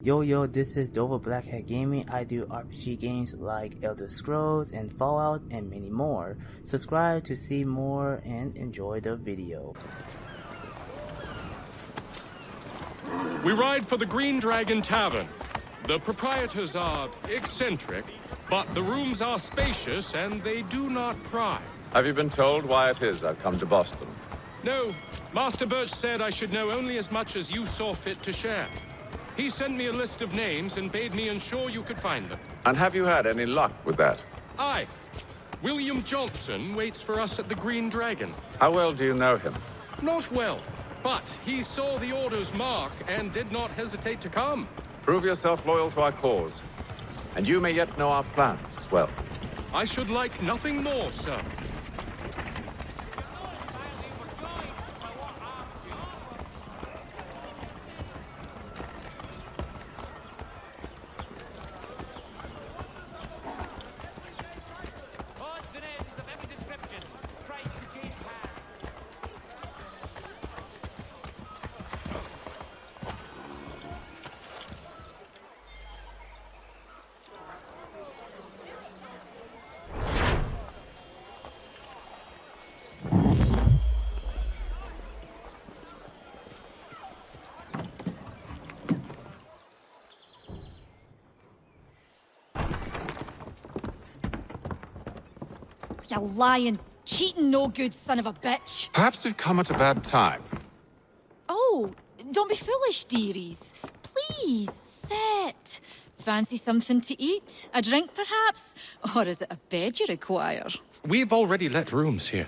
Yo, this is dovablackhatgaming. I do RPG games like Elder Scrolls and Fallout and many more. Subscribe to see more and enjoy the video. We ride for the Green Dragon Tavern. The proprietors are eccentric, but the rooms are spacious and they do not pry. Have you been told why it is I've come to Boston? No, Master Birch said I should know only as much as you saw fit to share. He sent me a list of names and bade me ensure you could find them. And have you had any luck with that? Aye. William Johnson waits for us at the Green Dragon. How well do you know him? Not well, but he saw the order's mark and did not hesitate to come. Prove yourself loyal to our cause, and you may yet know our plans as well. I should like nothing more, sir. You lying, cheating, no good son of a bitch. Perhaps we've come at a bad time. Oh, don't be foolish, dearies. Please, sit. Fancy something to eat? A drink, perhaps? Or is it a bed you require? We've already let rooms here.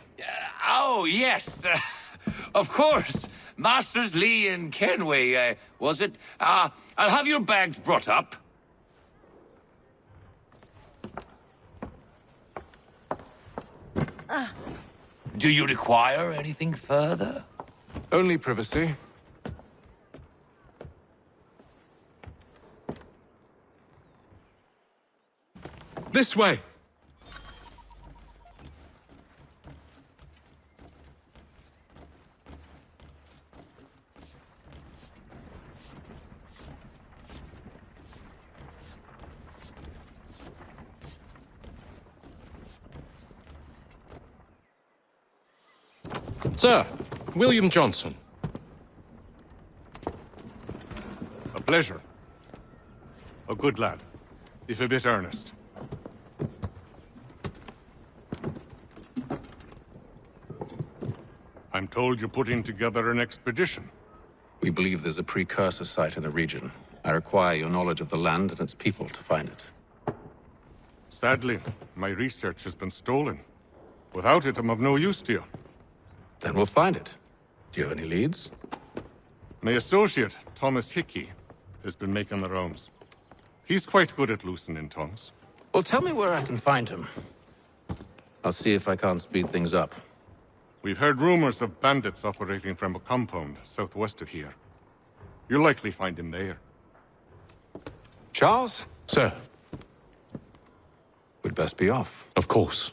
Oh, yes. Of course. Masters Lee and Kenway, was it? I'll have your bags brought up. Do you require anything further? Only privacy. This way. Sir, William Johnson. A pleasure. A good lad, if a bit earnest. I'm told you're putting together an expedition. We believe there's a precursor site in the region. I require your knowledge of the land and its people to find it. Sadly, my research has been stolen. Without it, I'm of no use to you. Then we'll find it. Do you have any leads? My associate, Thomas Hickey, has been making the rounds. He's quite good at loosening tongues. Well, tell me where I can find him. I'll see if I can't speed things up. We've heard rumors of bandits operating from a compound southwest of here. You'll likely find him there. Charles? Sir, We'd best be off. of course.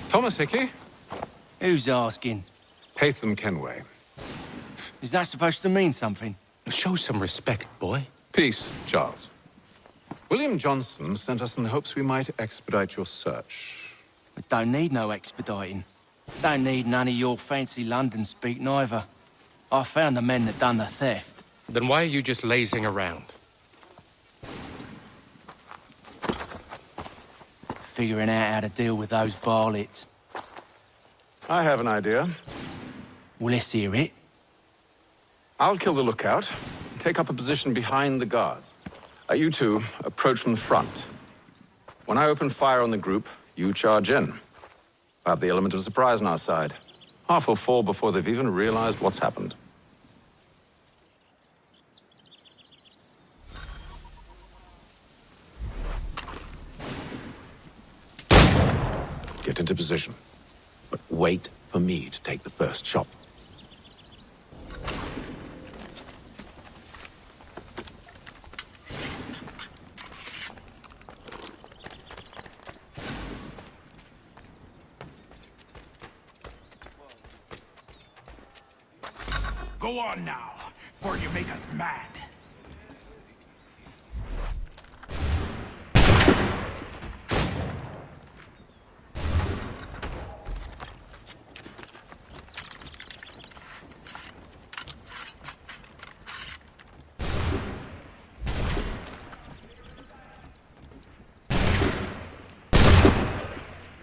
Thomas Hickey? Who's asking? Haytham Kenway. Is that supposed to mean something? Show some respect, boy. Peace, Charles. William Johnson sent us in the hopes we might expedite your search. We don't need no expediting. Don't need none of your fancy London speak neither. I found the men that done the theft. Then why are you just lazing around? Figuring out how to deal with those varlets. I have an idea. Well, let's hear it. I'll kill the lookout, and take up a position behind the guards. You two approach from the front. When I open fire on the group, you charge in. I have the element of surprise on our side. Half will fall before they've even realized what's happened. Get into position, but wait for me to take the first shot. Go on now, before you make us mad.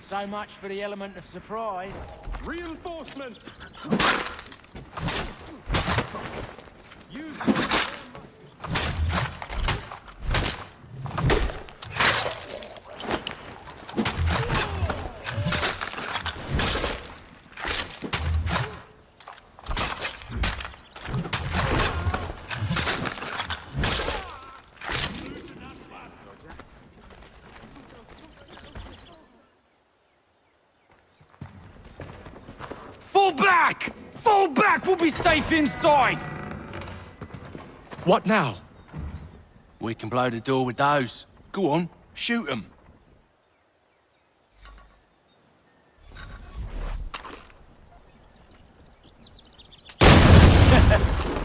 So much for the element of surprise. Reinforcement! Use Fall back! Fall back! We'll be safe inside! What now? We can blow the door with those. Go on, shoot them.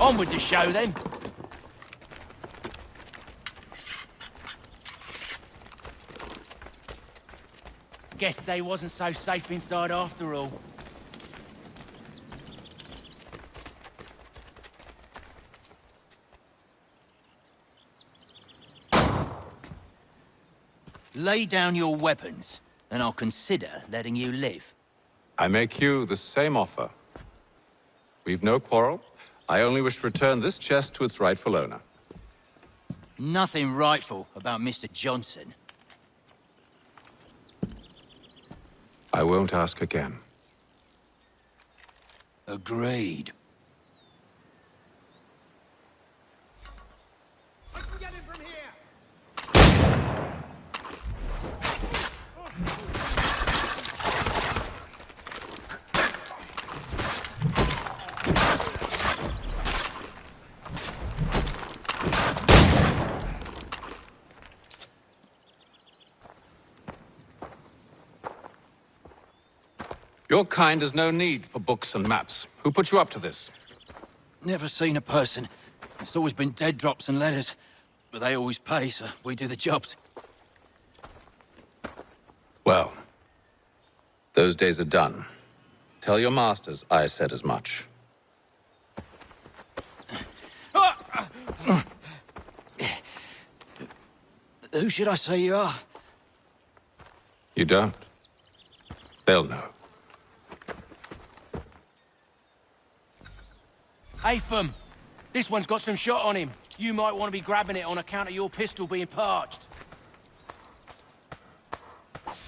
On with the show, then. Guess they wasn't so safe inside after all. Lay down your weapons, and I'll consider letting you live. I make you the same offer. We've no quarrel. I only wish to return this chest to its rightful owner. Nothing rightful about Mr. Johnson. I won't ask again. Agreed. Your kind has no need for books and maps. Who put you up to this? Never seen a person. It's always been dead drops and letters. But they always pay, so we do the jobs. Well, those days are done. Tell your masters I said as much. Who should I say you are? You don't? They'll know. Atham, this one's got some shot on him. You might want to be grabbing it on account of your pistol being parched.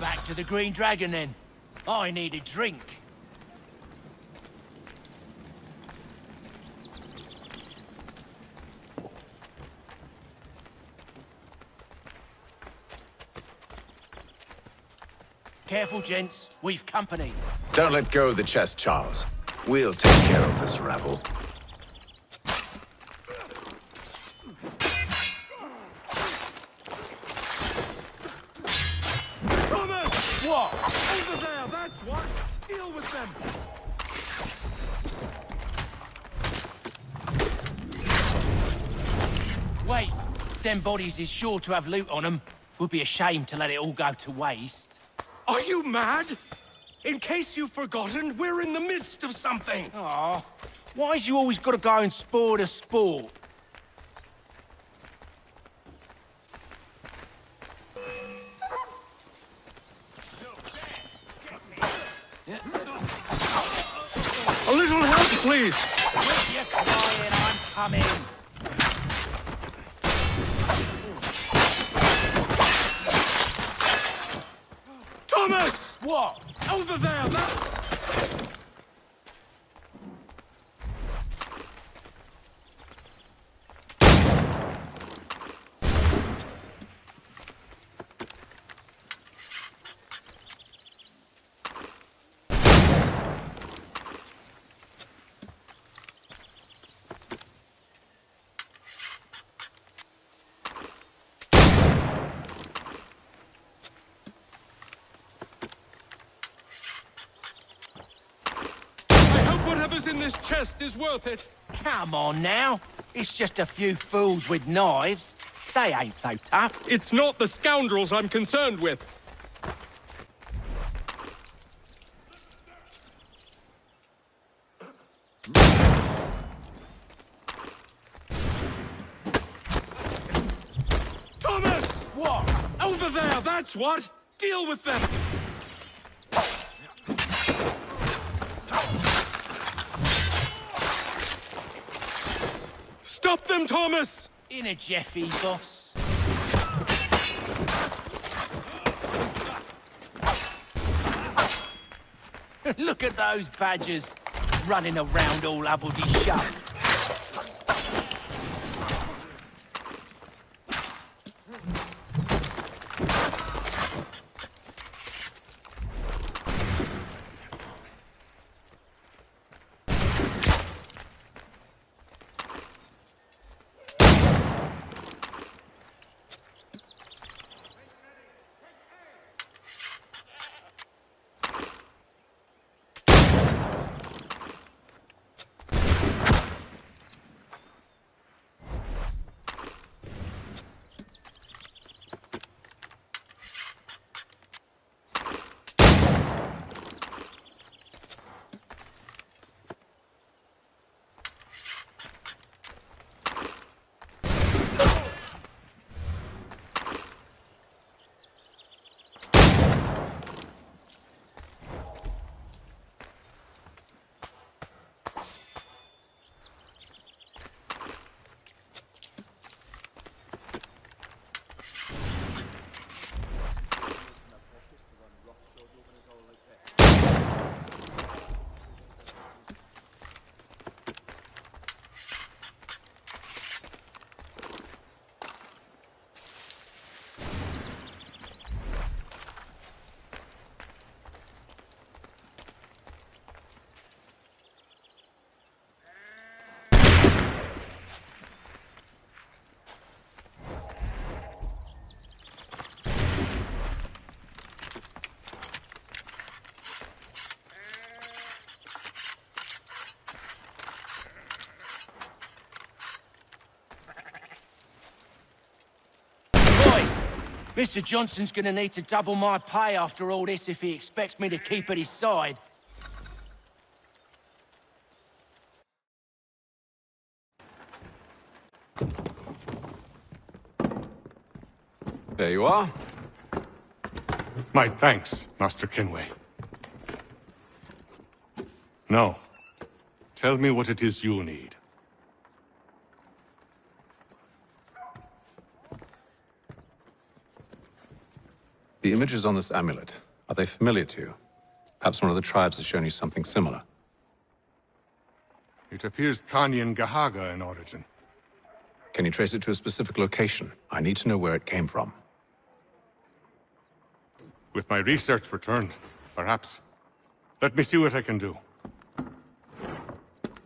Back to the Green Dragon, then. I need a drink. Careful, gents. We've company. Don't let go of the chest, Charles. We'll take care of this rabble. What? over there, that's what! Deal with them! Wait, them bodies is sure to have loot on them. Would be a shame to let it all go to waste. Are you mad? In case you've forgotten, we're in the midst of something! Aw, why's you always gotta go and spoil the sport? A little help, please! Quit your crying, I'm coming. Thomas! What? Over there, that... Whatever's in this chest is worth it. Come on now. It's just a few fools with knives. They ain't so tough. It's not the scoundrels I'm concerned with. Thomas! What? Over there, that's what! Deal with them! Stop them, Thomas! In a Jeffy, boss. Look at those badgers, running around all hubbledy shut. Mr. Johnson's gonna need to double my pay after all this if he expects me to keep at his side. There you are. My thanks, Master Kenway. Now, tell me what it is you need. The images on this amulet, are they familiar to you? Perhaps one of the tribes has shown you something similar. It appears Kanyan Gahaga in origin. Can you trace it to a specific location? I need to know where it came from. With my research returned, perhaps. Let me see what I can do.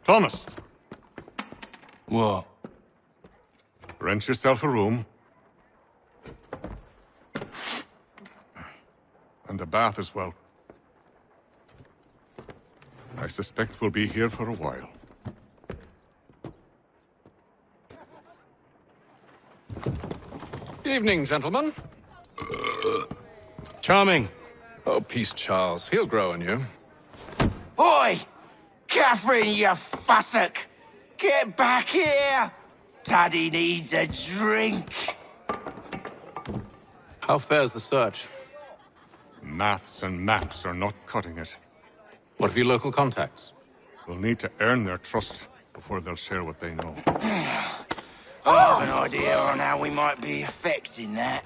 Thomas! What? Rent yourself a room. And a bath as well. I suspect we'll be here for a while. Evening, gentlemen. Charming. Oh, peace, Charles. He'll grow on you. Oi! Catherine, you fussock! Get back here! Taddy needs a drink. How fares the search? Maths and maps are not cutting it. What of your local contacts? We'll need to earn their trust before they'll share what they know. I have an idea on how we might be affecting that.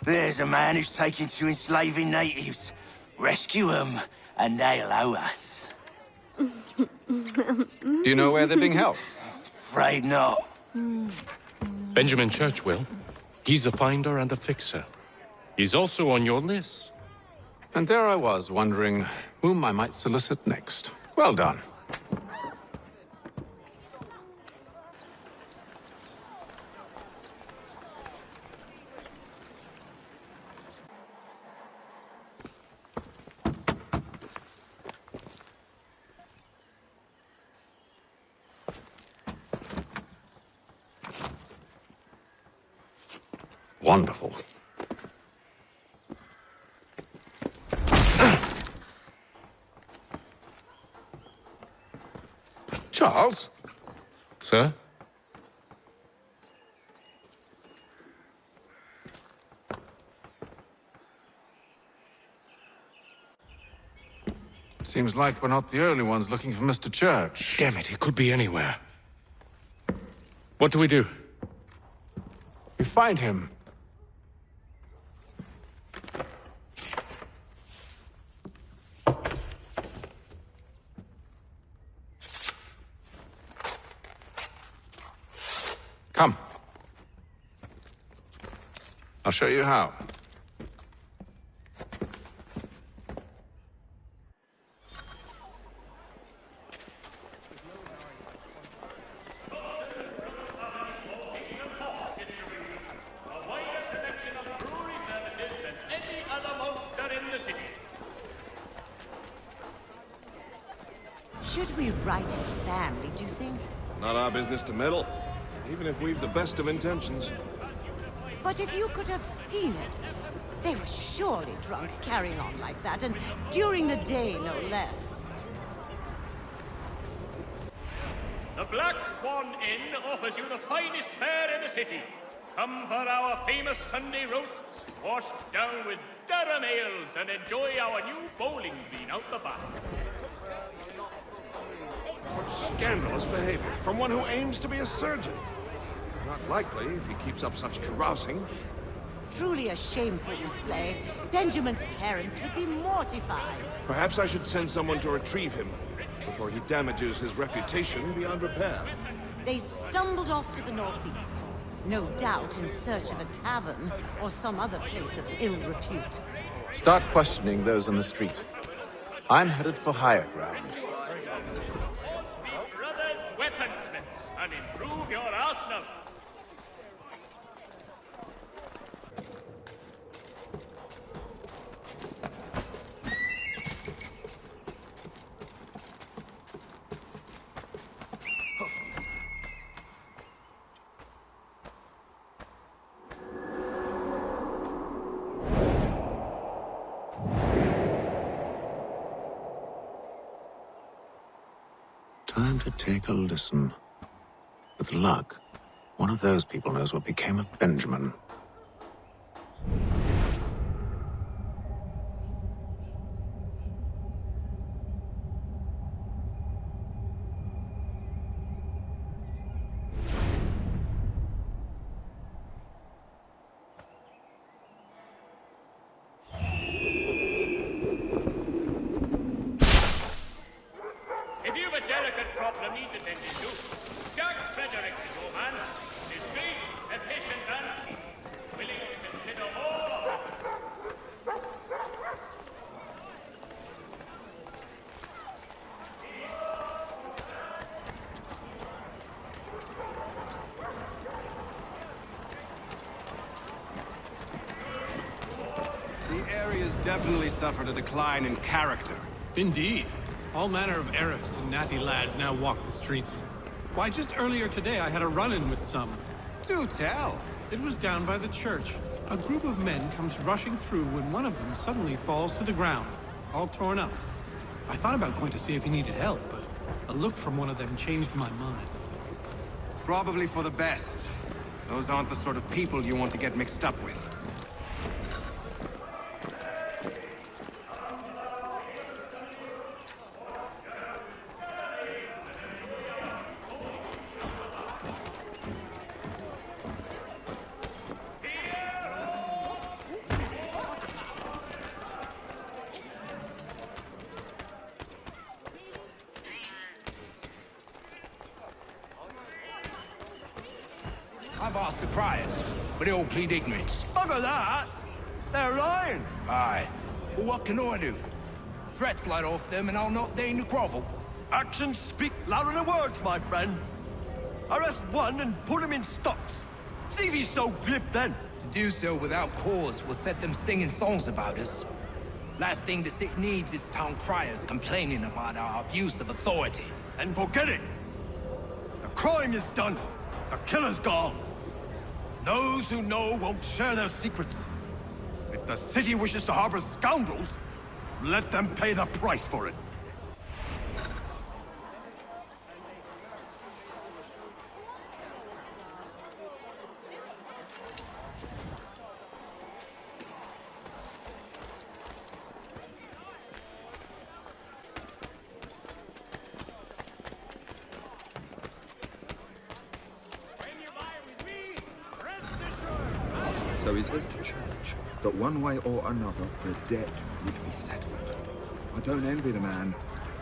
There's a man who's taken to enslaving natives. Rescue them, and they'll owe us. Do you know where they're being held? Afraid not. Benjamin Churchwill. He's a finder and a fixer. He's also on your list. And there I was, wondering whom I might solicit next. Well done. wonderful. Charles? Sir? Seems like we're not the only ones looking for Mr. Church. Damn it, he could be anywhere. What do we do? We find him. Come. I'll show you how. Should we write his family, do you think? Not our business to meddle, even if we've the best of intentions. But if you could have seen it, they were surely drunk carrying on like that, and during the day, no less. The Black Swan Inn offers you the finest fare in the city. Come for our famous Sunday roasts, washed down with Durham ales, and enjoy our new bowling green out the back. Scandalous behavior from one who aims to be a surgeon. Not likely if he keeps up such carousing. Truly a shameful display. Benjamin's parents would be mortified. Perhaps I should send someone to retrieve him before he damages his reputation beyond repair. They stumbled off to the northeast, no doubt in search of a tavern or some other place of ill repute. Start questioning those on the street. I'm headed for higher ground. Brothers weaponsmiths, and improve your arsenal. Time to take a listen. With luck, one of those people knows what became of Benjamin. If you've a delicate problem needs attending to, Jack Frederick is your man. Discreet, efficient, and cheap. Willing to consider all offers. The area's definitely suffered a decline in character. Indeed. All manner of Arifs and natty lads now walk the streets. Why, just earlier today I had a run-in with some. Do tell. It was down by the church. A group of men comes rushing through when one of them suddenly falls to the ground, all torn up. I thought about going to see if he needed help, but a look from one of them changed my mind. Probably for the best. Those aren't the sort of people you want to get mixed up with. I've asked the criers, but they all plead ignorance. Bugger that! They're lying! Aye. Well, what can I do? Threats light off them and I'll not deign to grovel. Actions speak louder than words, my friend. Arrest one and put him in stocks. See if he's so glib then. To do so without cause will set them singing songs about us. Last thing the city needs is town criers complaining about our abuse of authority. And forget it. The crime is done. The killer's gone. Those who know won't share their secrets. If the city wishes to harbor scoundrels, let them pay the price for it. So he says to church that one way or another the debt would be settled. I don't envy the man.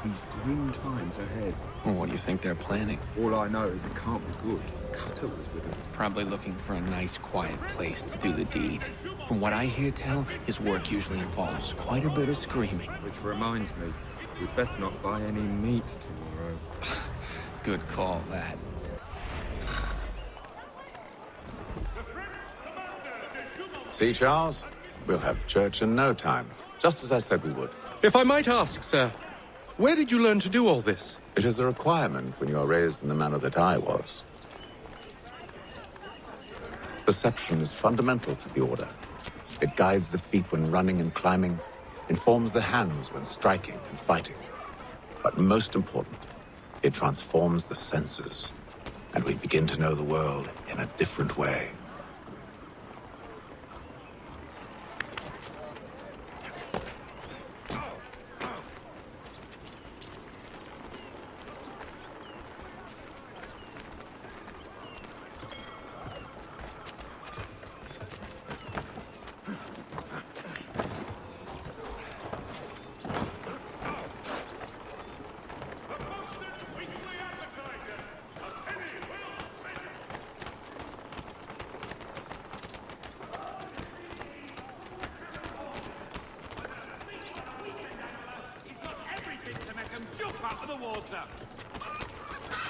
He's grim times ahead. Well, what do you think they're planning? All I know is it can't be good. Cutter was with him. Probably looking for a nice, quiet place to do the deed. From what I hear tell, his work usually involves quite a bit of screaming. Which reminds me, we'd best not buy any meat tomorrow. Good call, that. See, Charles? We'll have church in no time, just as I said we would. If I might ask, sir, where did you learn to do all this? It is a requirement when you are raised in the manner that I was. Perception is fundamental to the Order. It guides the feet when running and climbing, informs the hands when striking and fighting. But most important, it transforms the senses, and we begin to know the world in a different way.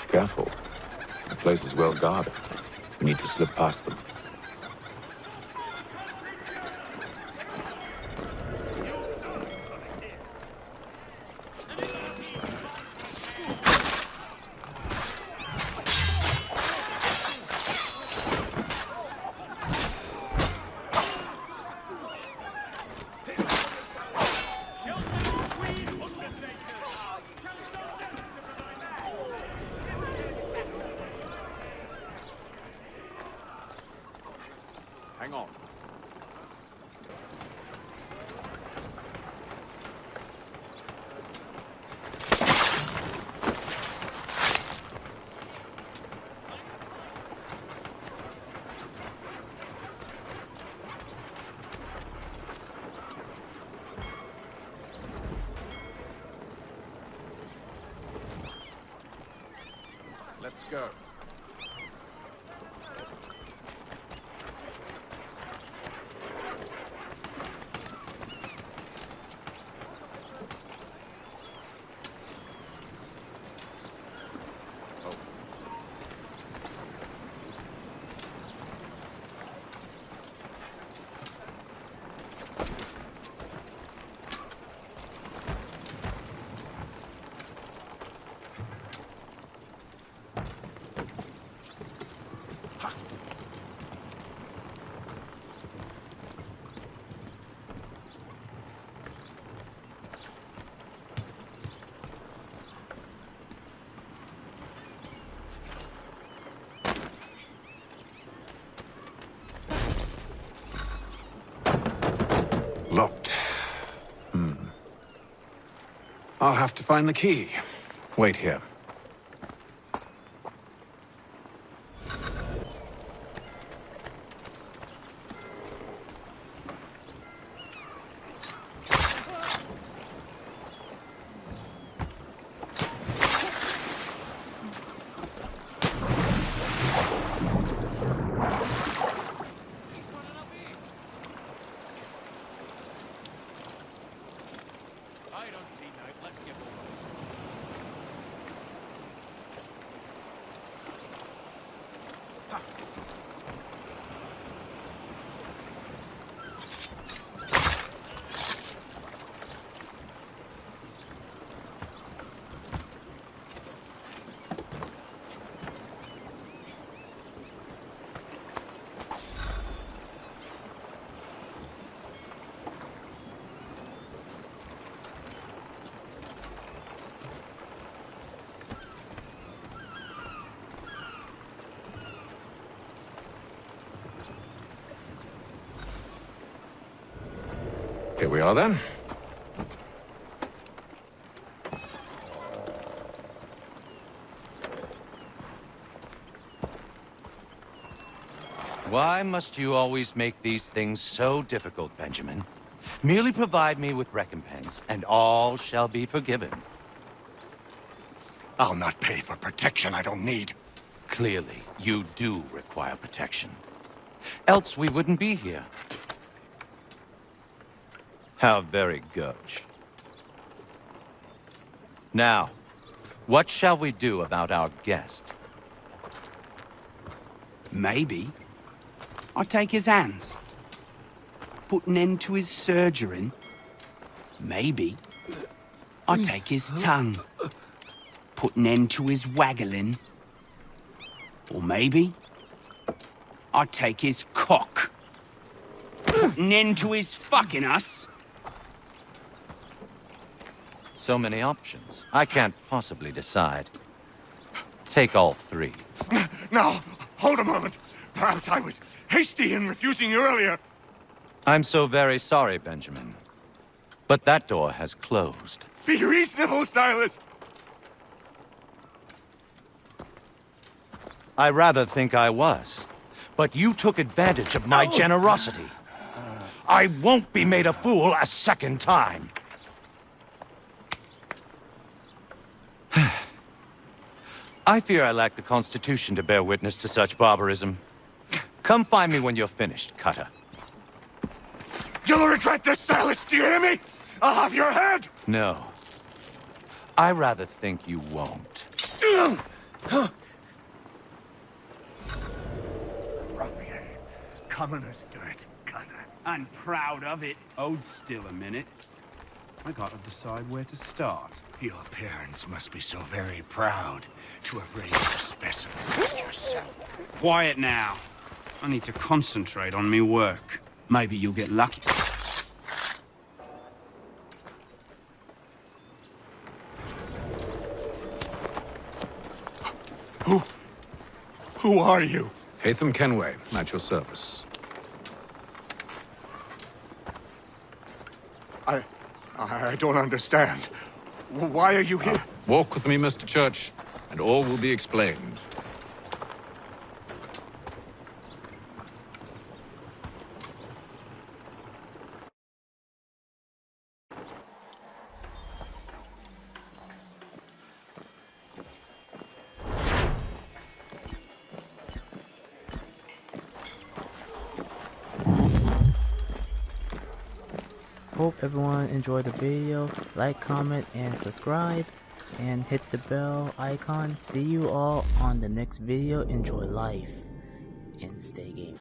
Careful. The place is well guarded. We need to slip past them. Hang on. Let's go. Locked. I'll have to find the key. Wait here. Here we are then. Why must you always make these things so difficult, Benjamin? Merely provide me with recompense, and all shall be forgiven. I'll not pay for protection I don't need. Clearly, you do require protection. Else we wouldn't be here. How very gauche. Now, what shall we do about our guest? Maybe I take his hands, put an end to his surgering. Maybe I take his tongue, put an end to his waggling. Or maybe I take his cock, put an end to his fucking us. So many options. I can't possibly decide. Take all three. Now, hold a moment. Perhaps I was hasty in refusing you earlier. I'm so very sorry, Benjamin. But that door has closed. Be reasonable, Silas. I rather think I was. But you took advantage of my generosity. I won't be made a fool a second time. I fear I lack the constitution to bear witness to such barbarism. Come find me when you're finished, Cutter. You'll regret this, Silas. Do you hear me? I'll have your head. No. I rather think you won't. Ruffian, commoner's dirt, Cutter. I'm proud of it. Hold still a minute. I gotta decide where to start. Your parents must be so very proud to have raised a specimen like yourself. Quiet now. I need to concentrate on me work. Maybe you'll get lucky. Who are you? Hatham Kenway, at your service. I don't understand. Why are you here? Walk with me, Mr. Church, and all will be explained. Hope everyone enjoyed the video. Like, comment, and subscribe. And hit the bell icon. See you all on the next video. Enjoy life and stay gaming.